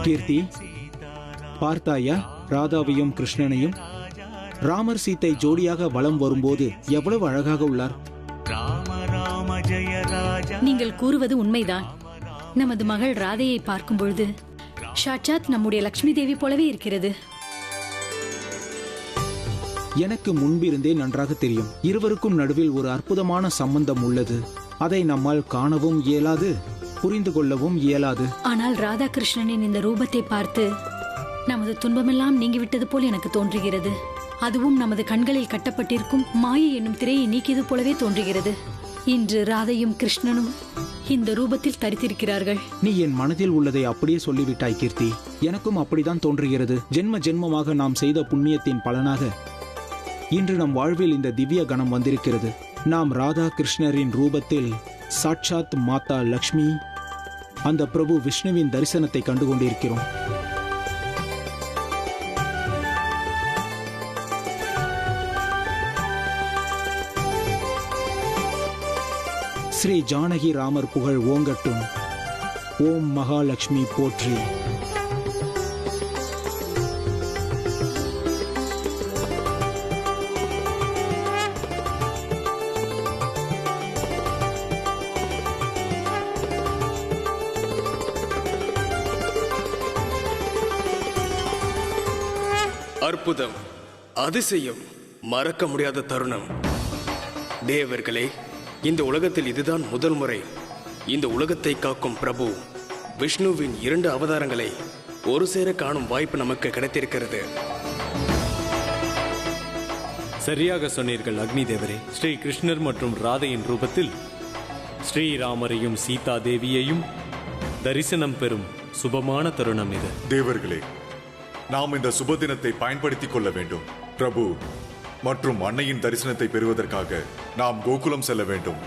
கீர்த்தி, பார்த்தாயா ராதாவையும் கிருஷ்ணனையும்? ராமர் சீத்தை ஜோடியாக வலம் வரும்போது எவ்வளவு அழகாக உள்ளார். நீங்கள் கூறுவது உண்மைதான். நமது மகள் ராதையை பார்க்கும் பொழுது சாட்சாத் நம்முடைய லட்சுமி தேவி போலவே இருக்கிறது. எனக்கு முன்பிருந்தே நன்றாக தெரியும், இருவருக்கும் நடுவில் ஒரு அற்புதமான சம்பந்தம் உள்ளது. அதை நம்மால் காணவும் இயலாது, புரிந்து கொள்ளவும் இயலாது. ஆனால் ராதாகிருஷ்ணனின் இந்த ரூபத்தை பார்த்து நமது துன்பமெல்லாம் நீங்கிவிட்டது போல் எனக்கு தோன்றுகிறது. அதுவும் நமது கண்களில் கட்டப்பட்டிருக்கும் மாயை என்னும் திரையை நீக்கியது போலவே தோன்றுகிறது. இன்று ராதையும் கிருஷ்ணனும் இந்த ரூபத்தில் தரித்திருக்கிறார்கள். நீ என் மனதில் உள்ளதை அப்படியே சொல்லிவிட்டாய் கீர்த்தி. எனக்கும் அப்படிதான் தோன்றுகிறது. ஜென்ம ஜென்மமாக நாம் செய்த புண்ணியத்தின் பலனாக இன்று நம் வாழ்வில் இந்த திவ்ய கணம் வந்திருக்கிறது. நாம் ராதா கிருஷ்ணரின் ரூபத்தில் சாட்சாத் மாதா லக்ஷ்மி, அந்த பிரபு விஷ்ணுவின் தரிசனத்தை கண்டு கொண்டிருக்கிறோம். ஸ்ரீ ஜானகி ராமர் புகழ் ஓங்கட்டும். ஓம் மகாலட்சுமி போற்றி. அற்புதம், அதிசயம், மறக்க முடியாத தருணம். தேவர்களே, இந்த உலகத்தில் இதுதான் முதல் முறை இந்த உலகத்தை காக்கும் பிரபு விஷ்ணுவின் 2 அவதாரங்களை ஒரு சேர காணும் வாய்ப்பு நமக்கு கிடைத்திருக்கிறது. சரியாக சொன்னீர்கள் அக்னி தேவரே. ஸ்ரீ கிருஷ்ணர் மற்றும் ராதையின் ரூபத்தில் ஸ்ரீராமரையும் சீதா தேவியையும் தரிசனம் பெறும் சுபமான தருணம் இது. தேவர்களே, நாம் இந்த சுப தினத்தை பயன்படுத்திக் கொள்ள வேண்டும். பிரபு மற்றும் அன்னையின் தரிசனத்தை பெறுவதற்காக நாம் கோகுலம் செல்ல வேண்டும்.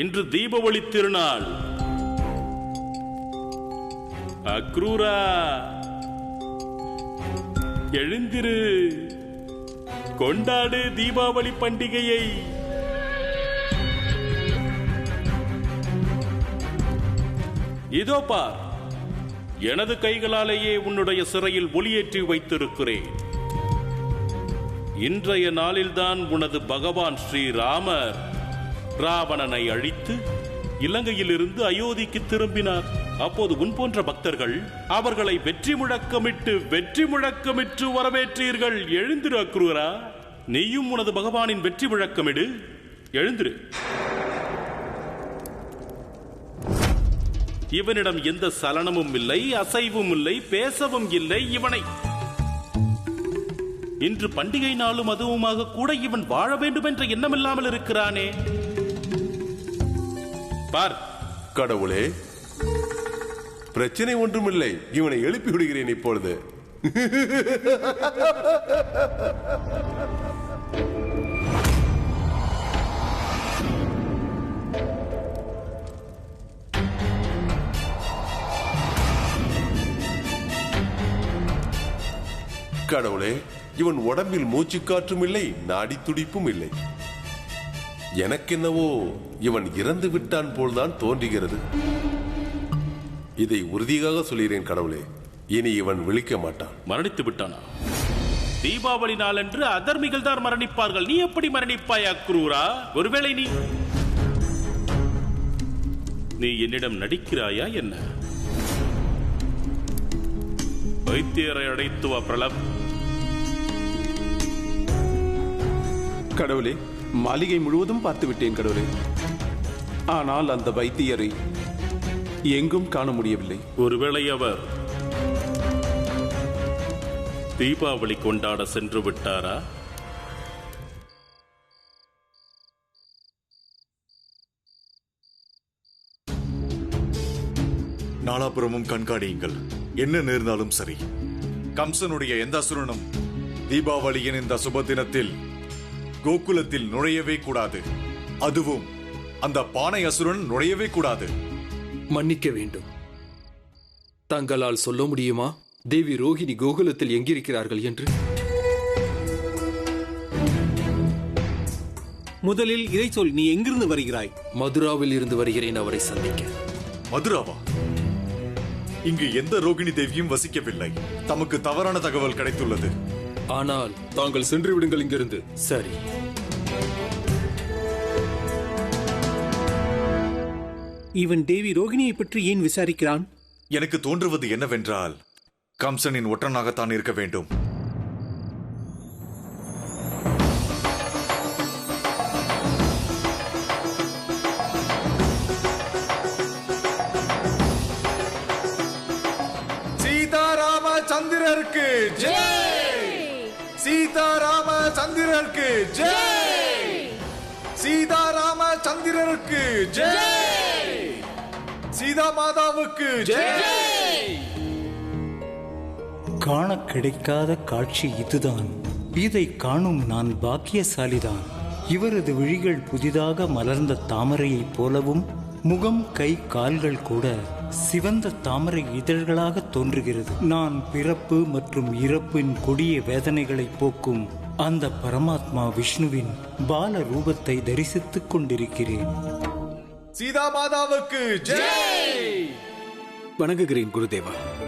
இன்று தீபாவளி திருநாள். அக்ரூரா, எழுந்திரு, கொண்டாடு தீபாவளி பண்டிகையை. இதோ பார், எனது கைகளாலேயே உன்னுடைய சிறையில் ஒளியேற்றி வைத்திருக்கிறேன். இன்றைய நாளில்தான் உனது பகவான் ஸ்ரீராமர் ராவணனை அழித்து இலங்கையிலிருந்து அயோத்திக்கு திரும்பினார். அப்போது உன் போன்ற பக்தர்கள் அவர்களை வெற்றி முழக்கமிட்டு வரவேற்றீர்கள். எழுந்திரு அக்ரூரா, நீயும் உனது பகவானின் வெற்றி முழக்கமிடு. எழுந்திரு. இவனிடம் எந்த சலனமும் இல்லை, அசைவும் இல்லை, பேசவும் இல்லை. இவனை இன்று பண்டிகை நாளும் அதுவுமாக கூட இவன் வாழ வேண்டும் என்ற எண்ணமில்லாமல் இருக்கிறானே. பார். கடவுளே, பிரச்சனை ஒன்றுமில்லை. இவனை எழுப்பி விடுகிறேன் இப்பொழுது. கடவுளே, இவன் உடம்பில் மூச்சு காற்றும் இல்லை, நாடி துடிப்பும் இல்லை. எனக்கென்னவோ இவன் இறந்து விட்டான் போல்தான் தோன்றுகிறது. இதை உறுதியாக சொல்கிறேன் கடவுளே, இனி இவன் விழிக்க மாட்டான். மரணித்து விட்டானா? தீபாவளி நாளன்று அதர்மிகள் தான் மரணிப்பார்கள். நீ எப்படி மரணிப்பாய் அக்ரூரா? ஒருவேளை நீ என்னிடம் நடிக்கிறாயா என்ன? வைத்தியரை அடைத்து வா பிரலப். கடவுளே, மாளிகை முழுவதும் பார்த்து விட்டேன் கடவுளே. ஆனால் அந்த வைத்தியரை எங்கும் காண முடியவில்லை. ஒருவேளை அவர் தீபாவளி கொண்டாட சென்று விட்டாரா? நாலாபுரமும் கண்காணியுங்கள். என்ன நேர்ந்தாலும் சரி, கம்சனுடைய எந்த அசுரனும் தீபாவளியின் இந்த சுப தினத்தில் கோகுலத்தில் நுழையவே கூடாது. அதுவும் அந்த பானை அசுரன் நுழையவே கூடாது. மன்னிக்க வேண்டும். தங்களால் சொல்ல முடியுமா தேவி ரோகிணி கோகுலத்தில் எங்கிருக்கிறார்கள் என்று. முதலில் இதை சொல், நீ எங்கிருந்து வருகிறாய்? மதுராவில் இருந்து வருகிறேன் அவரை சந்திக்க. மதுராவா? இங்கு எந்த ரோகிணி தேவியும் வசிக்கவில்லை. தமக்கு தவறான தகவல் கிடைத்துள்ளது. ஆனால் தாங்கள் சென்று விடுங்கள் இங்கிருந்து. சரி. இவன் தேவி ரோகிணியை பற்றி ஏன் விசாரிக்கிறான்? எனக்கு தோன்றுவது என்னவென்றால் கம்சனின் ஒற்றனாகத்தான் இருக்க வேண்டும். சீதாராம சந்திரருக்கு ஜெய்! சீதாராம சந்திரருக்கு ஜெய்! சீதாராம சந்திரருக்கு ஜெய்! சீதா மாதாவுக்கு ஜெய்! காண கிடைக்காத காட்சி இதுதான். இதை காணும் நான் பாக்கியசாலிதான். இவரது விழிகள் புதிதாக மலர்ந்த தாமரையைப் போலவும், முகம், கை, கால்கள் கூட சிவந்த தாமரை இதழ்களாக தோன்றுகிறது. நான் பிறப்பு மற்றும் இறப்பின் கொடிய வேதனைகளை போக்கும் அந்த பரமாத்மா விஷ்ணுவின் பால ரூபத்தை தரிசித்துக் கொண்டிருக்கிறேன். சீதா மாதாவுக்கு ஜெய்! வணங்குகிறேன் குருதேவா.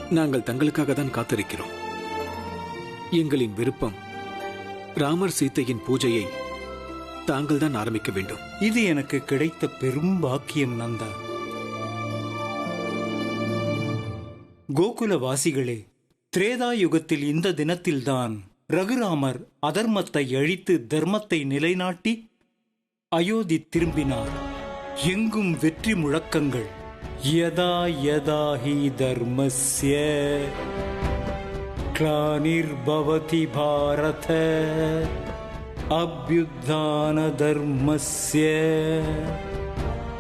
நாங்கள் தங்களுக்காக தான் காத்திருக்கிறோம். எங்களின் விருப்பம் ராமர் சீதையின் பூஜையை தாங்கள் தான் ஆரம்பிக்க வேண்டும். இது எனக்கு கிடைத்த பெரும் பாக்கியம் நந்தா. கோகுலவாசிகளே, திரேதா யுகத்தில் இந்த தினத்தில்தான் ரகுராமர் அதர்மத்தை அழித்து தர்மத்தை நிலைநாட்டி அயோத்தி திரும்பினார். எங்கும் வெற்றி முழக்கங்கள். யதா யதா ஹி தர்மஸ்ய க்ளானிர்பவதி பாரத அப்யுத்தான தர்மஸ்ய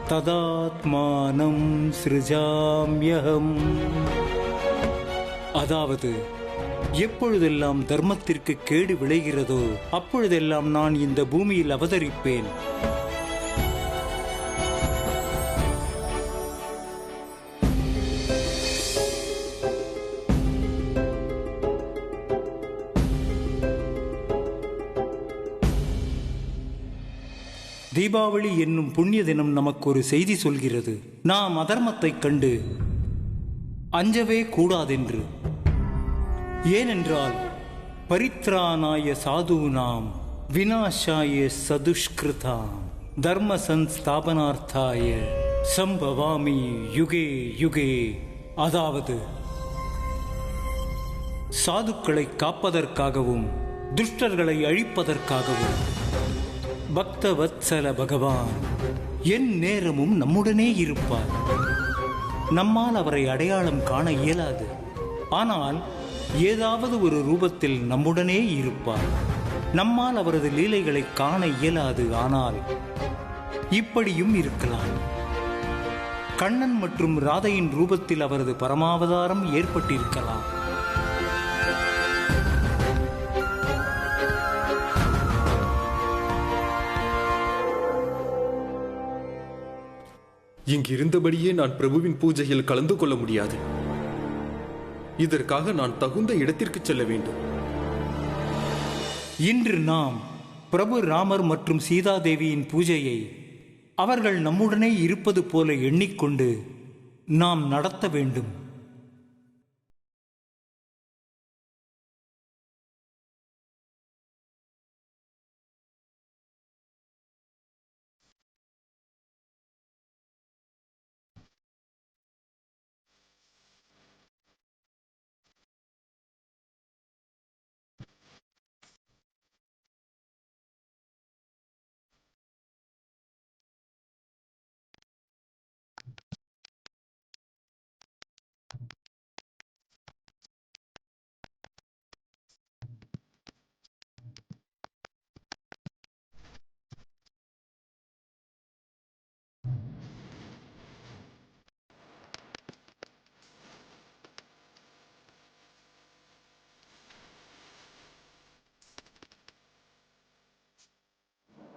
ததாத்மானம் சிருஜாம்யஹம். அதாவது, எப்பொழுதெல்லாம் தர்மத்திற்கு கேடு விளைகிறதோ அப்பொழுதெல்லாம் நான் இந்த பூமியில் அவதரிப்பேன். தீபாவளி என்னும் புண்ணிய தினம் நமக்கு ஒரு செய்தி சொல்கிறது. நாம் அதர்மத்தைக் கண்டு அஞ்சவே கூடாதென்று. ஏனென்றால் பரித்ராணாய சாதுனாம் விநாசாய சதுஷ்கிருதாம் தர்ம சம்ஸ்தாபனார்த்தாய சம்பவாமி யுகே யுகே. அதாவது, சாதுக்களை காப்பதற்காகவும் துஷ்டர்களை அழிப்பதற்காகவும் பக்த வத்சல பகவான் என் நேரமும் நம்முடனே இருப்பார். நம்மால் அவரை அடையாளம் காண இயலாது. ஆனால் ஏதாவது ஒரு ரூபத்தில் நம்முடனே இருப்பார். நம்மால் அவரது லீலைகளை காண இயலாது. ஆனால் இப்படியும் இருக்கலாம். கண்ணன் மற்றும் ராதையின் ரூபத்தில் அவரது பரமாவதாரம் ஏற்பட்டிருக்கலாம். இங்கிருந்தபடியே நான் பிரபுவின் பூஜையில் கலந்து கொள்ள முடியாது. இதற்காக நான் தகுந்த இடத்திற்கு செல்ல வேண்டும். இன்று நாம் பிரபு ராமர் மற்றும் சீதாதேவியின் பூஜையை அவர்கள் நம்முடனே இருப்பது போல எண்ணிக்கொண்டு நாம் நடத்த வேண்டும்.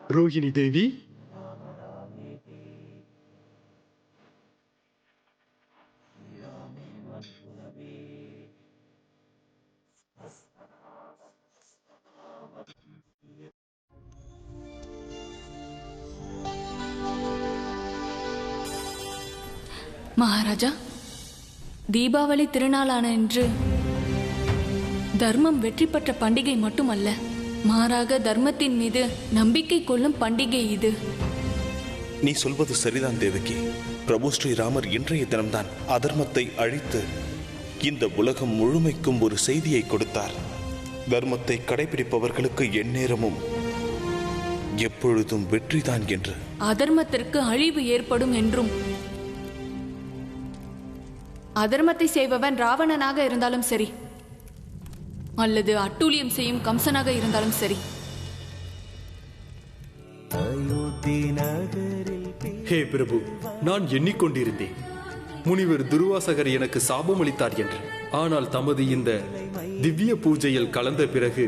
ரோகிணி தேவி, மகாராஜா, தீபாவளி திருநாளான இன்று தர்மம் வெற்றி பெற்ற பண்டிகை மட்டுமல்ல, மாறாக தர்மத்தின் மீது நம்பிக்கை கொள்ளும் பண்டிகை இது. நீ சொல்வது சரிதான் தேவகி. பிரபு ஸ்ரீராமர் இன்றைய தினம்தான் அதர்மத்தை அழித்து இந்த உலகம் முழுமைக்கும் ஒரு செய்தியை கொடுத்தார். தர்மத்தை கடைபிடிப்பவர்களுக்கு எந்நேரமும் எப்பொழுதும் வெற்றிதான் என்று. அதர்மத்திற்கு அழிவு ஏற்படும் என்றும், அதர்மத்தை செய்பவன் ராவணனாக இருந்தாலும் சரி, அல்லது அட்டூழியம் செய்யும் கம்சனாக இருந்தாலும் சரி. ஹே பிரபு, நான் எண்ணிக்கொண்டிருந்தேன் முனிவர் துர்வாசகர் எனக்கு சாபம் அளித்தார் என்று. ஆனால் தமது இந்த திவ்ய பூஜையில் கலந்த பிறகு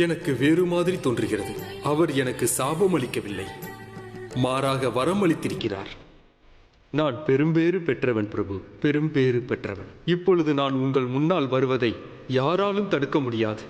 எனக்கு வேறு மாதிரி தோன்றுகிறது. அவர் எனக்கு சாபம் அளிக்கவில்லை, மாறாக வரம் அளித்திருக்கிறார். நான் பெரும்பேறு பெற்றவன் பிரபு, பெரும்பேறு பெற்றவன். இப்பொழுது நான் உங்கள் முன்னால் வருவதை யாராலும் தடுக்க முடியாது.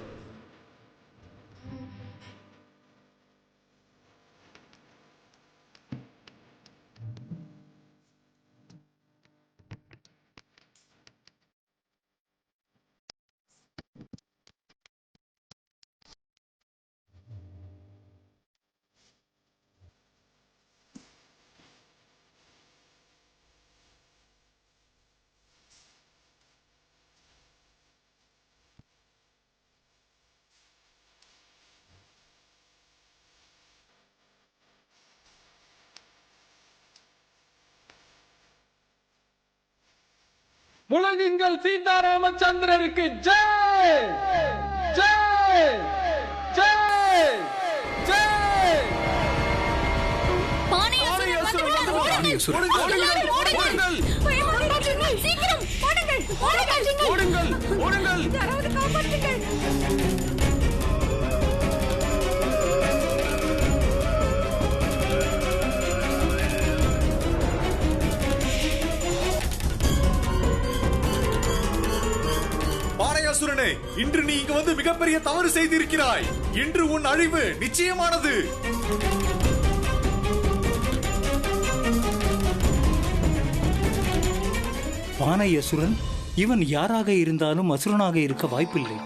முழங்குங்கள் சீதாராமச்சந்திரருக்கு ஜெய் ஜெய் ஜெய் ஜெய். பானையாசுரனே, இன்று நீ இங்கு வந்து மிகப்பெரிய தவறு செய்திருக்கிறாய். இன்று உன் அழிவு நிச்சயமானது. பானையசுரன் இவன் யாராக இருந்தாலும் அசுரனாக இருக்க வாய்ப்பில்லை.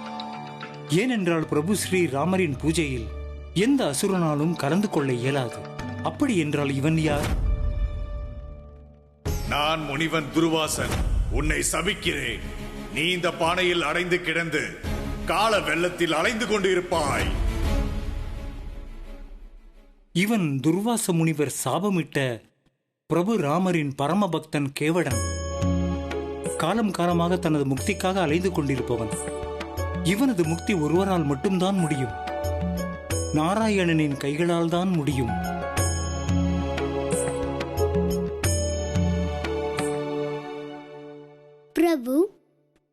ஏனென்றால் பிரபு ஸ்ரீ ராமரின் பூஜையில் எந்த அசுரனாலும் கலந்து கொள்ள இயலாது. அப்படி என்றால் இவன் யார்? நான் முனிவன் துர்வாசன் உன்னை சபிக்கிறேன். நீ இந்த பானையில் அடைந்து கிடந்து கால வெள்ளத்தில் அலைந்து கொண்டிருப்பாய். இவன் துர்வாச முனிவர் சாபமிட்ட பிரபு ராமரின் பரமபக்தன் கேவடன். காலம் காலமாக தனது முக்திக்காக அலைந்து கொண்டிருப்பவன். இவனது முக்தி ஒருவரால் மட்டும்தான் முடியும். நாராயணனின் கைகளால் தான் முடியும். பிரபு,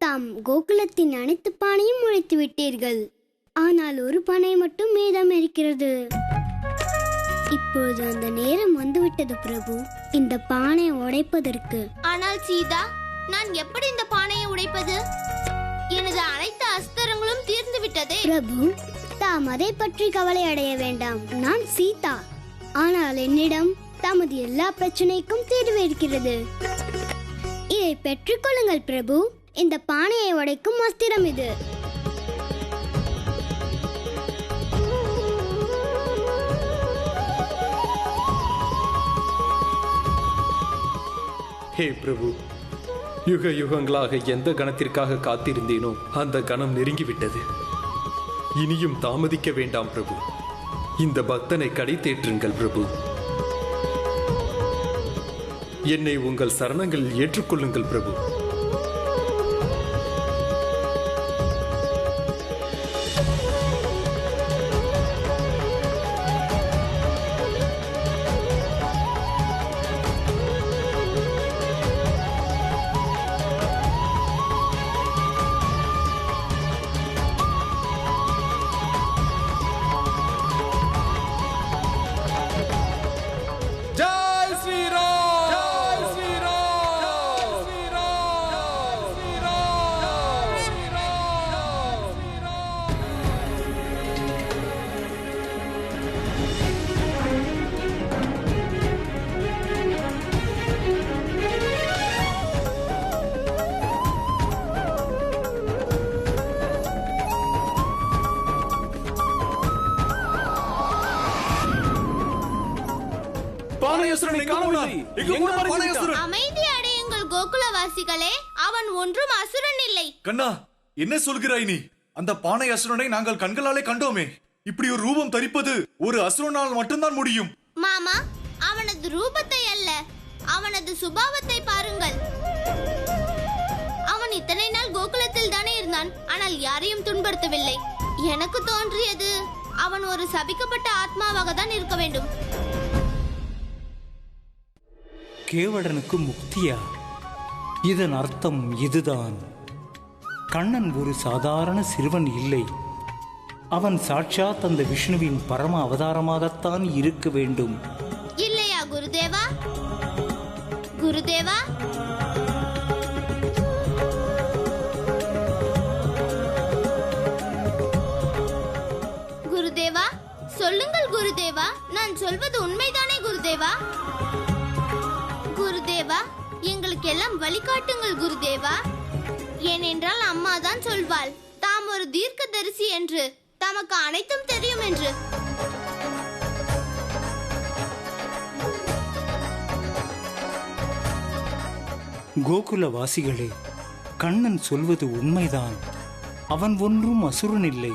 தாம் கோகுலத்தின் அனைத்து பானையும் உடைத்து விட்டீர்கள். ஆனால் ஒரு பானை மட்டும் மீதம் இருக்கிறது. இப்போது அந்த நேரம் வந்துவிட்டது பிரபு, இந்த பானையை உடைப்பதற்கு. ஆனால் சீதா, நான் எப்படி இந்த பானையை உடைப்பது? எனது அனைத்து அஸ்திரங்களும் தீர்ந்து விட்டதே. பிரபு, தாம் அதை பற்றி கவலை அடைய வேண்டாம். நான் சீதா. ஆனால் என்னிடம் தமது எல்லா பிரச்சனைக்கும் தீர்வு இருக்கிறது. இதை பெற்றுக்கொள்ளுங்கள் பிரபு. இந்த பானையை உடைக்கும் அஸ்திரம் இது. ஹே பிரபு, யுக யுகங்களாக எந்த கணத்திற்காக காத்திருந்தேனோ அந்த கணம் நெருங்கிவிட்டது. இனியும் தாமதிக்க வேண்டாம் பிரபு. இந்த பக்தனை கடை தேற்றுங்கள் பிரபு. என்னை உங்கள் சரணங்களில் ஏற்றுக்கொள்ளுங்கள் பிரபு. ஜெய் ஸ்ரீராம், ஜெய் ஸ்ரீராம், ஜெய் ஸ்ரீராம். பானையசுரனை காணவில்லை. எங்கு பானையசுரன்? அமைதி அடையுங்கள் கோகுலவாசிகளே, அவன் ஒன்றும் அசுரன் இல்லை. கண்ணா, என்ன சொல்கிறாய் நீ? அந்த பானை அசுரனை நாங்கள் கண்களாலே கண்டோமே. இப்படி ஒரு ரூபம் தரிப்பது ஒரு அசுரனால் மட்டும்தான் முடியும். மாமா, அவனது ரூபத்தை அல்ல, அவனது சுபாவத்தை பாருங்கள். அவன் இத்தனை நாள் கோகுலத்தில் தானே இருந்தான், ஆனால் யாரையும் துன்புறுத்தவில்லை. எனக்கு தோன்றியது அவன் ஒரு சபிக்கப்பட்ட ஆத்மாவாக தான் இருக்க வேண்டும். கேவடனுக்கு முக்தியா? இதன் அர்த்தம் இதுதான். கண்ணன் ஒரு சாதாரண சிறுவன் இல்லை. அவன் சாட்சாத் அந்த விஷ்ணுவின் பரம அவதாரமாகத்தான் இருக்க வேண்டும். இல்லையா குருதேவா? குருதேவா, குருதேவா, சொல்லுங்கள் குருதேவா. நான் சொல்வது உண்மைதானே குருதேவா? குருதேவா, எங்களுக்கெல்லாம் வழிகாட்டுங்கள் குருதேவா. ஏனென்றால் அம்மா தான் சொல்வாள், தாம் ஒரு தீர்க்கதரிசி என்று, தமக்கு அனைத்தும் தெரியும் என்று. கோகுலவாசிகளே, கண்ணன் சொல்வது உண்மைதான். அவன் ஒன்றும் அசுரன் இல்லை.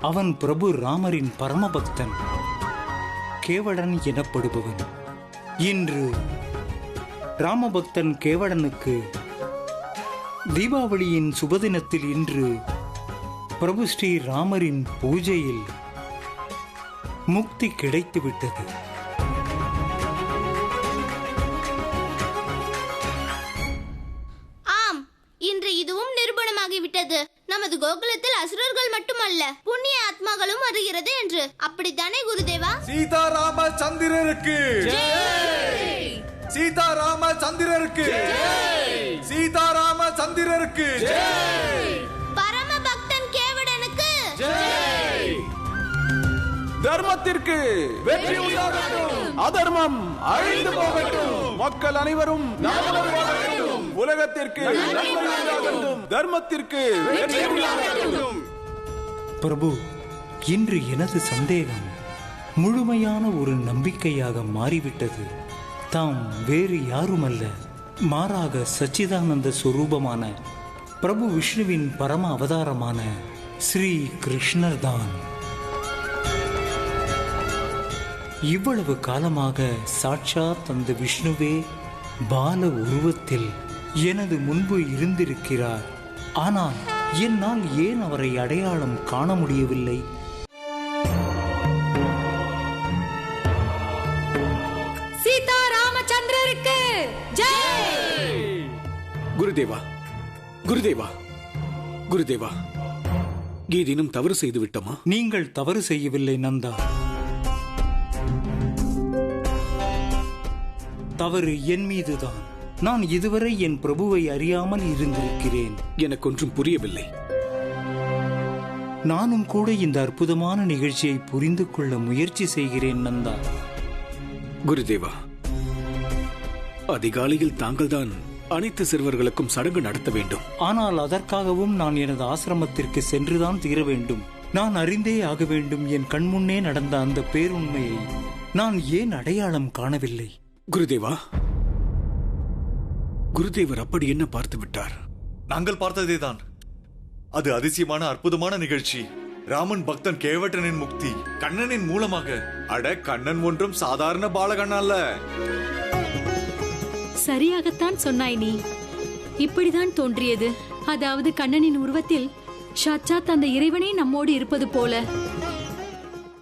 அவன் பிரபு ராமரின் பரமபக்தன், கேவடன் எனப்படுபவன். இன்று ராமபக்தன் கேவடனுக்கு தீபாவளியின் சுபதினத்தில் இன்று பிரபு ஸ்ரீ ராமரின் பூஜையில் முக்தி கிடைத்துவிட்டது. ஆம், இன்று இதுவும் நிரூபணமாகிவிட்டது. நமது கோகுலத்தில் அசுரர்கள் மட்டுமல்ல, புண்ணிய ஆத்மாக்களும் வருகிறது என்று. அப்படித்தானே குருதேவா? சீதாராம சந்திரருக்கு, சீதாராம சந்திரருக்கு, சீதாராம சந்திரருக்கு, பரம பக்தன் கேவடனுக்கு, தர்மத்திற்கு வெற்றி உண்டாகட்டும், அதர்மம் அழிந்து போகட்டும், மக்கள் அனைவரும் உலகத்திற்கு தர்மத்திற்கு வெற்றி உண்டாகட்டும். பிரபு, இன்று எனது சந்தேகம் முழுமையான ஒரு நம்பிக்கையாக மாறிவிட்டது. தாம் வேறு யாருமல்ல, மாறாக சச்சிதானந்த சுரூபமான பிரபு விஷ்ணுவின் பரம அவதாரமான ஸ்ரீ கிருஷ்ணர் தான். இவ்வளவு காலமாக சாட்சாத் அந்த விஷ்ணுவே பால உருவத்தில் எனது முன்பு இருந்திருக்கிறார். ஆனால் என்னால் ஏன் அவரை அடையாளம் காண முடியவில்லை? சீதாராமச்சந்திரருக்கு ஜெய்! குருதேவா, குருதேவா, குருதேவா, ஏதேனும் தவறு செய்து விட்டோமா? நீங்கள் தவறு செய்யவில்லை நந்தா. தவறு என் மீதுதான். நான் இதுவரை என் பிரபுவை அறியாமல் இருந்திருக்கிறேன். எனக்கு ஒன்றும் புரியவில்லை. நானும் கூட இந்த அற்புதமான நிகழ்ச்சியை புரிந்து கொள்ள முயற்சி செய்கிறேன் நந்தா. குருதேவா, அதிகாலையில் தாங்கள்தான் அனைத்து சிறுவர்களுக்கும் சடங்கு நடத்த வேண்டும். ஆனால் அதற்காகவும் நான் எனது ஆசிரமத்திற்கு சென்றுதான் தீர வேண்டும். நான் அறிந்தே ஆக வேண்டும். என் கண்முன்னே நடந்த அந்த பேருண்மையை நான் ஏன் அடையாளம் காணவில்லை? குருதேவா, குருதேவர் அப்படி என்ன பார்த்து விட்டார்? நாங்கள் பார்த்ததேதான். அது அதிசயமான அற்புதமான நிகழ்ச்சி. ராமன் பக்தன் கேவட்டனின் முக்தி கண்ணனின் மூலமாக. அட, கண்ணன் ஒன்றும் சாதாரண பாலகன் அல்ல. சரியாகத்தான் சொன்னாய் நீ. இப்படிதான் தோன்றியது. அதாவது கண்ணனின் உருவத்தில் சாட்சாத் அந்த இறைவனே நம்மோடு இருப்பது போல.